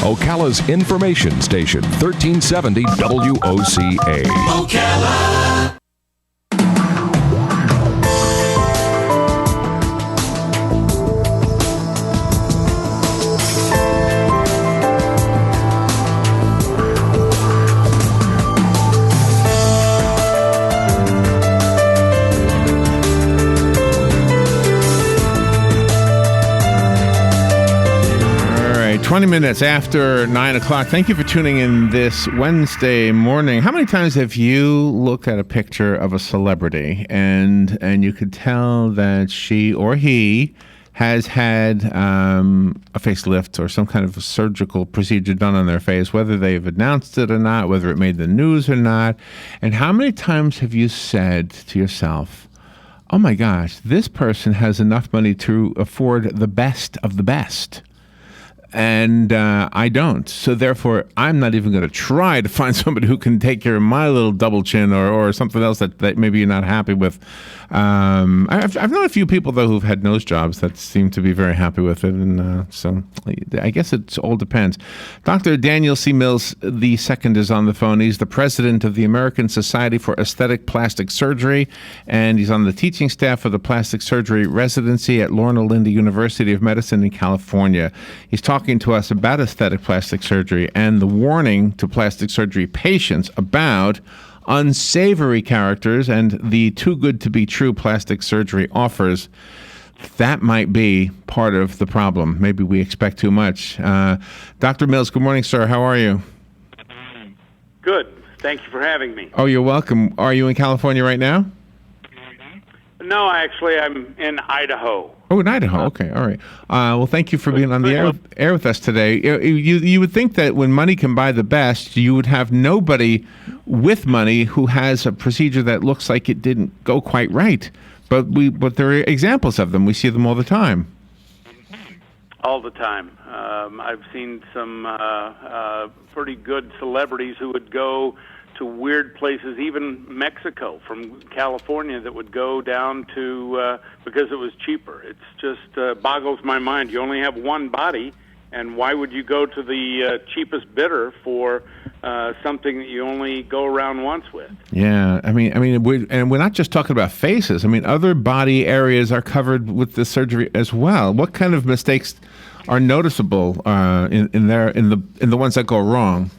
Ocala's information station, 1370 WOCA. Ocala. All right, 20 minutes after 9 o'clock. Thank you for tuning in this Wednesday morning. How many times have you looked at a picture of a celebrity and you could tell that she or he has had a facelift or some kind of a surgical procedure done on their face, whether they've announced it or not, whether it made the news or not? And how many times have you said to yourself, oh my gosh, this person has enough money to afford the best of the best? And I don't. So therefore, I'm not even going to try to find somebody who can take care of my little double chin or something else that maybe you're not happy with. I've known a few people, though, who've had nose jobs that seem to be very happy with it. And so I guess it all depends. Dr. Daniel C. Mills II is on the phone. He's the president of the American Society for Aesthetic Plastic Surgery, and he's on the teaching staff of the plastic surgery residency at Lorna Linda University of Medicine in California. He's talking to us about aesthetic plastic surgery and the warning to plastic surgery patients about unsavory characters and the too good to be true plastic surgery offers. That might be part of the problem. Maybe we expect too much. Dr. Mills, good morning, sir. How are you? Good. Thank you for having me. Oh, you're welcome. Are you in California right now? No, actually, I'm in Idaho. Oh, in Idaho. Okay, all right. Well, thank you for being on the air with us today. You would think that when money can buy the best, you would have nobody with money who has a procedure that looks like it didn't go quite right. But there are examples of them. We see them all the time. All the time. I've seen some pretty good celebrities who would go to weird places, even Mexico from California, that would go down to because it was cheaper. It's just boggles my mind. You only have one body, and why would you go to the cheapest bidder for something that you only go around once with? Yeah, I mean, we're not just talking about faces. I mean, other body areas are covered with the surgery as well. What kind of mistakes are noticeable in the ones that go wrong?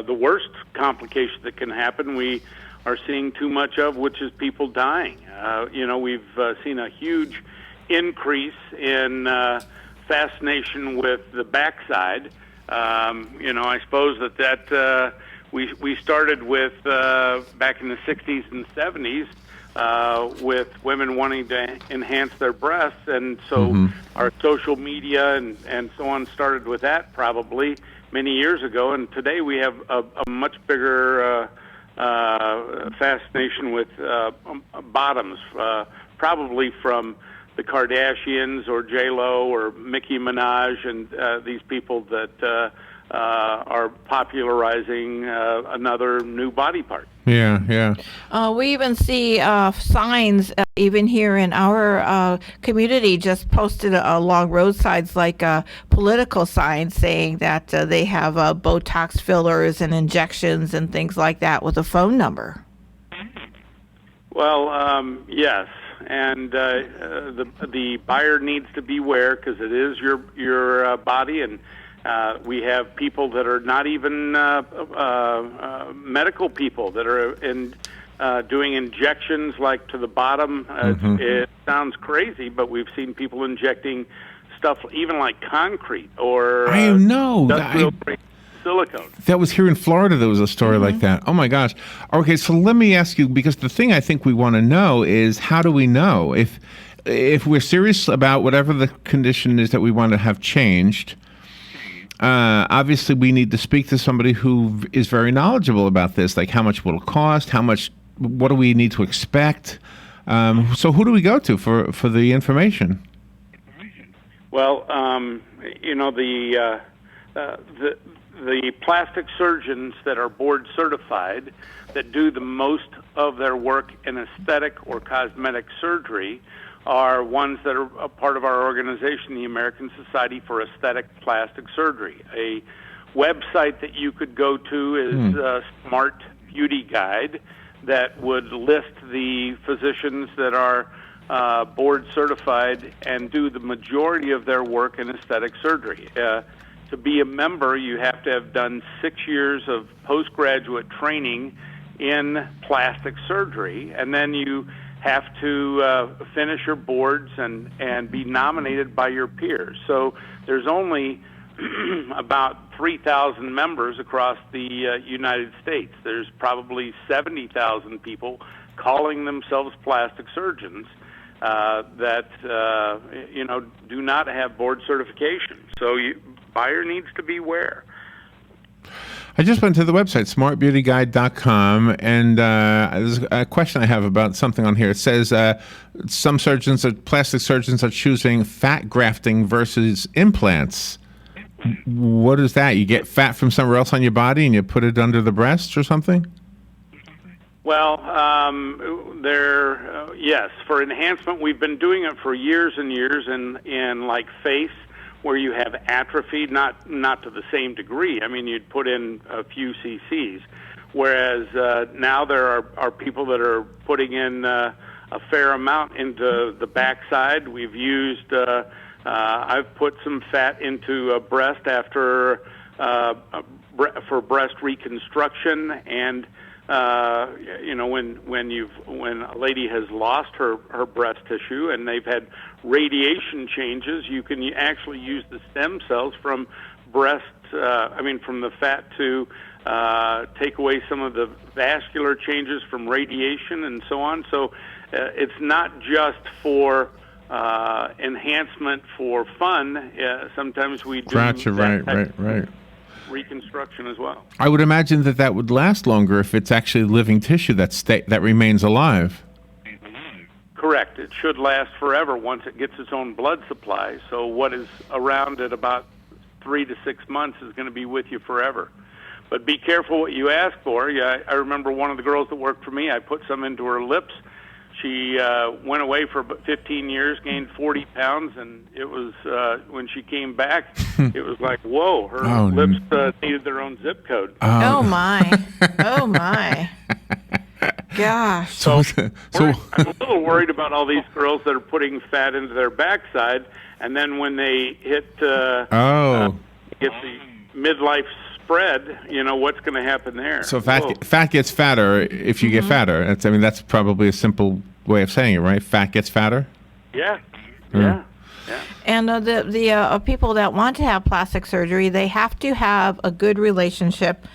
The worst complication that can happen, we are seeing too much of, which is people dying. We've seen a huge increase in fascination with the backside. I suppose that we started with back in the 60s and 70s with women wanting to enhance their breasts, and so our social media and so on started with that probably many years ago, and today we have a much bigger fascination with bottoms, probably from the Kardashians or J-Lo or Nicki Minaj and these people that are popularizing another new body part. Yeah. We even see signs, even here in our community, just posted along roadsides, like political signs saying that they have Botox fillers and injections and things like that with a phone number. Well, yes, and the buyer needs to beware because it is your body, and we have people that are not even medical people that are doing injections like to the bottom. It sounds crazy, but we've seen people injecting stuff even like concrete or silicone. That was here in Florida. There was a story like that. Oh my gosh. Okay, so let me ask you, because the thing I think we want to know is, how do we know if we're serious about whatever the condition is that we want to have changed? Obviously, we need to speak to somebody who is very knowledgeable about this, like how much will it cost, what do we need to expect? So who do we go to for the information? Well, the plastic surgeons that are board certified that do the most of their work in aesthetic or cosmetic surgery are ones that are a part of our organization, the American Society for Aesthetic Plastic Surgery. A website that you could go to is Smart Beauty Guide that would list the physicians that are board certified and do the majority of their work in aesthetic surgery. To be a member, you have to have done 6 years of postgraduate training in plastic surgery, and then you have to finish your boards and be nominated by your peers. So there's only about 3,000 members across the United States. There's probably 70,000 people calling themselves plastic surgeons that do not have board certification. So buyer needs to beware. I just went to the website, smartbeautyguide.com, and there's a question I have about something on here. It says some plastic surgeons are choosing fat grafting versus implants. What is that? You get fat from somewhere else on your body and you put it under the breast or something? Well, yes, for enhancement, we've been doing it for years and years in like face, where you have atrophy, not to the same degree. I mean, you'd put in a few cc's, whereas now there are people that are putting in a fair amount into the backside. We've used, I've put some fat into a breast after for breast reconstruction, and when a lady has lost her breast tissue and they've had radiation changes, you can actually use the stem cells from from the fat to take away some of the vascular changes from radiation and so on. So it's not just for enhancement for fun. Sometimes we do Gotcha, right. Reconstruction as well. I would imagine that would last longer if it's actually living tissue that remains alive. Correct. It should last forever once it gets its own blood supply. So what is around at about 3 to 6 months is going to be with you forever. But be careful what you ask for. I remember one of the girls that worked for me, I put some into her lips. She went away for about 15 years, gained 40 pounds, and it was when she came back, it was like, whoa, her lips needed their own zip code. Oh my. Oh my. Gosh. So I'm a little worried about all these girls that are putting fat into their backside, and then when they hit get the midlife spread, what's going to happen there? So fat gets fatter if you get fatter. That's probably a simple way of saying it, right? Fat gets fatter? Yeah. And the people that want to have plastic surgery, they have to have a good relationship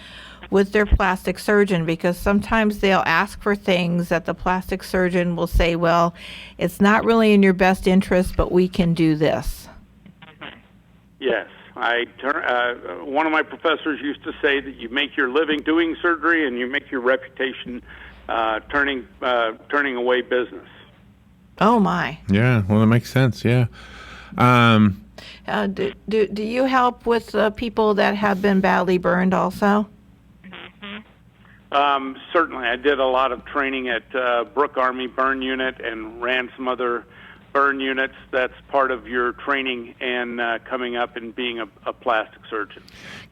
with their plastic surgeon, because sometimes they'll ask for things that the plastic surgeon will say, well, it's not really in your best interest, but we can do this. Yes. One of my professors used to say that you make your living doing surgery and you make your reputation turning away business. Oh my! Yeah, well, that makes sense. Yeah. Do you help with people that have been badly burned also? Certainly, I did a lot of training at Brooke Army Burn Unit and ran some other burn units. That's part of your training and coming up and being a plastic surgeon.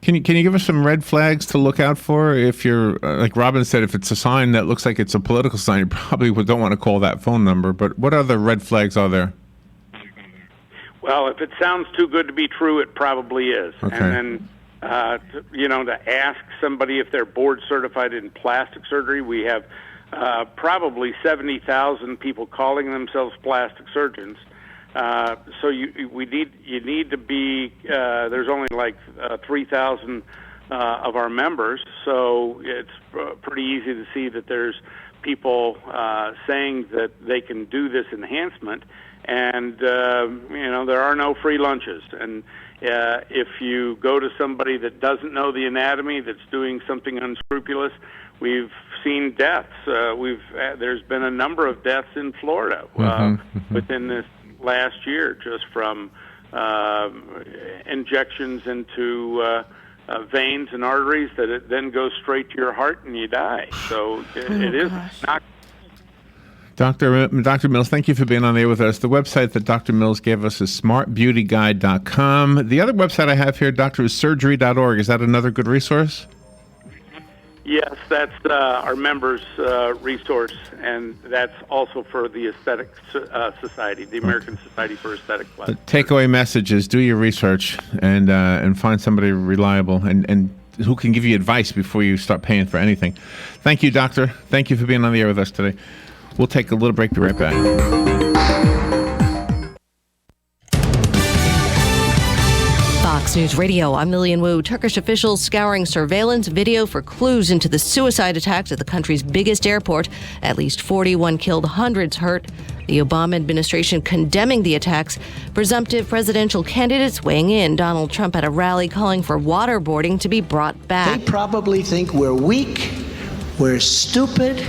Can you give us some red flags to look out for? If you're, like Robin said, if it's a sign that looks like it's a political sign, you probably don't want to call that phone number. But what other red flags are there? Well, if it sounds too good to be true, it probably is. Okay. And then, to ask somebody if they're board certified in plastic surgery, we have probably 70,000 people calling themselves plastic surgeons. So you need to be. There's only like 3,000 of our members, so it's pretty easy to see that there's people saying that they can do this enhancement, and there are no free lunches. And if you go to somebody that doesn't know the anatomy, that's doing something unscrupulous, we've seen deaths. There's been a number of deaths in Florida within this last year, just from injections into veins and arteries that it then goes straight to your heart and you die. So it is not. Dr. Mills, thank you for being on there with us. The website that Dr. Mills gave us is smartbeautyguide.com. The other website I have here, doctorsurgery.org. Is that another good resource? Yes, that's our members' resource, and that's also for the Aesthetic Society, the American Society for Aesthetic Plastic. The takeaway message is do your research and find somebody reliable and who can give you advice before you start paying for anything. Thank you, Doctor. Thank you for being on the air with us today. We'll take a little break. Be right back. Fox News Radio, I'm Lillian Wu. Turkish officials scouring surveillance video for clues into the suicide attacks at the country's biggest airport. At least 41 killed, hundreds hurt. The Obama administration condemning the attacks. Presumptive presidential candidates weighing in. Donald Trump at a rally calling for waterboarding to be brought back. They probably think we're weak, we're stupid,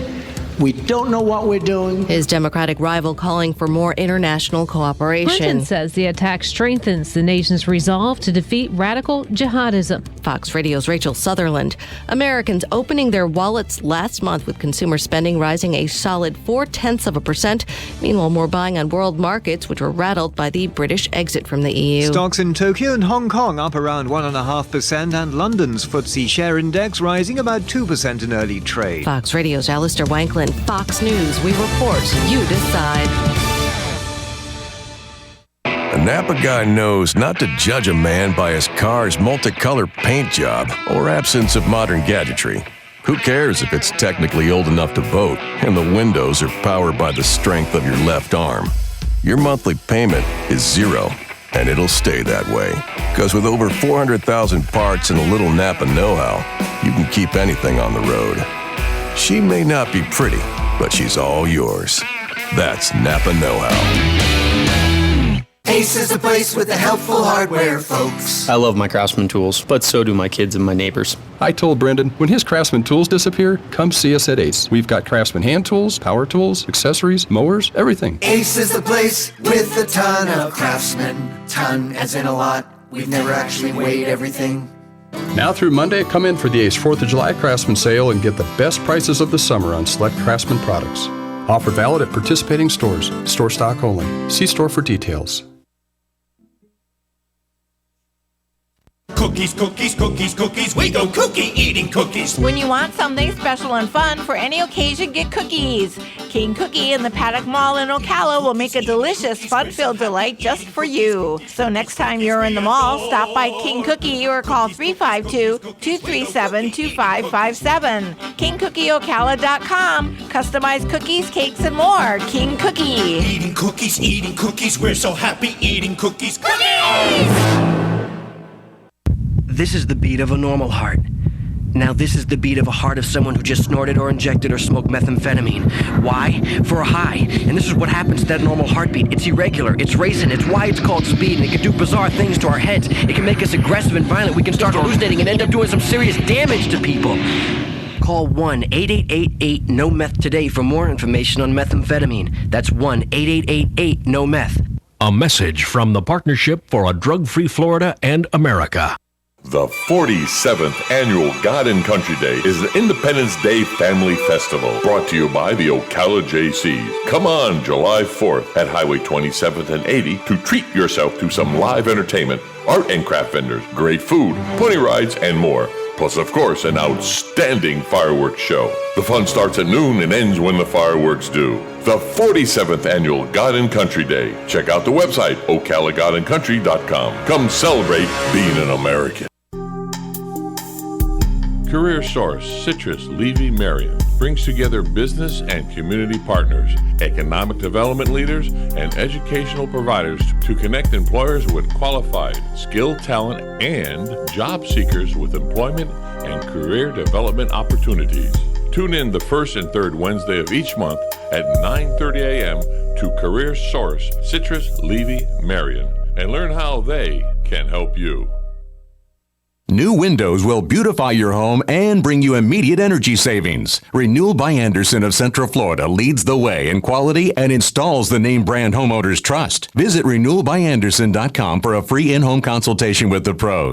we don't know what we're doing. His Democratic rival calling for more international cooperation. Clinton says the attack strengthens the nation's resolve to defeat radical jihadism. Fox Radio's Rachel Sutherland. Americans opening their wallets last month with consumer spending rising a solid 0.4%. Meanwhile, more buying on world markets, which were rattled by the British exit from the EU. Stocks in Tokyo and Hong Kong up around 1.5%, and London's FTSE share index rising about 2% in early trade. Fox Radio's Alistair Wanklyn. Fox News, we report, you decide. A Napa guy knows not to judge a man by his car's multicolor paint job or absence of modern gadgetry. Who cares if it's technically old enough to vote and the windows are powered by the strength of your left arm? Your monthly payment is zero, and it'll stay that way. Because with over 400,000 parts and a little Napa know-how, you can keep anything on the road. She may not be pretty, but she's all yours. That's Napa know-how. Ace is the place with the helpful hardware, folks. I love my Craftsman tools, but so do my kids and my neighbors. I told Brendan, when his Craftsman tools disappear, come see us at Ace. We've got Craftsman hand tools, power tools, accessories, mowers, everything. Ace is the place with a ton of Craftsman. Ton as in a lot. We've never actually weighed everything. Now through Monday, come in for the Ace 4th of July Craftsman sale and get the best prices of the summer on select Craftsman products. Offer valid at participating stores. Store stock only. See store for details. Cookies, cookies, cookies, cookies. We go cookie eating cookies. When you want something special and fun for any occasion, get cookies. King Cookie in the Paddock Mall in Ocala will make a delicious, fun-filled delight just for you. So next time you're in the mall, stop by King Cookie or call 352-237-2557. KingCookieOcala.com. Customized cookies, cakes, and more. King Cookie. Eating cookies. We're so happy eating cookies. Cookies! This is the beat of a normal heart. Now this is the beat of a heart of someone who just snorted or injected or smoked methamphetamine. Why? For a high. And this is what happens to that normal heartbeat. It's irregular, it's racing, it's why it's called speed, and it can do bizarre things to our heads. It can make us aggressive and violent. We can start hallucinating and end up doing some serious damage to people. Call 1-8888-NO-METH today for more information on methamphetamine. That's 1-8888-NO-METH. A message from the Partnership for a Drug-Free Florida and America. The 47th Annual God and Country Day is the Independence Day Family Festival, brought to you by the Ocala JCs. Come on July 4th at Highway 27th and 80 to treat yourself to some live entertainment, art and craft vendors, great food, pony rides, and more. Plus, of course, an outstanding fireworks show. The fun starts at noon and ends when the fireworks do. The 47th Annual God and Country Day. Check out the website, ocalagodandcountry.com. Come celebrate being an American. Career Source Citrus Levy Marion brings together business and community partners, economic development leaders, and educational providers to connect employers with qualified, skilled talent and job seekers with employment and career development opportunities. Tune in the first and third Wednesday of each month at 9:30 a.m. to Career Source Citrus Levy Marion and learn how they can help you. New windows will beautify your home and bring you immediate energy savings. Renewal by Andersen of Central Florida leads the way in quality and installs the name brand homeowners trust. Visit renewalbyandersen.com for a free in-home consultation with the pros.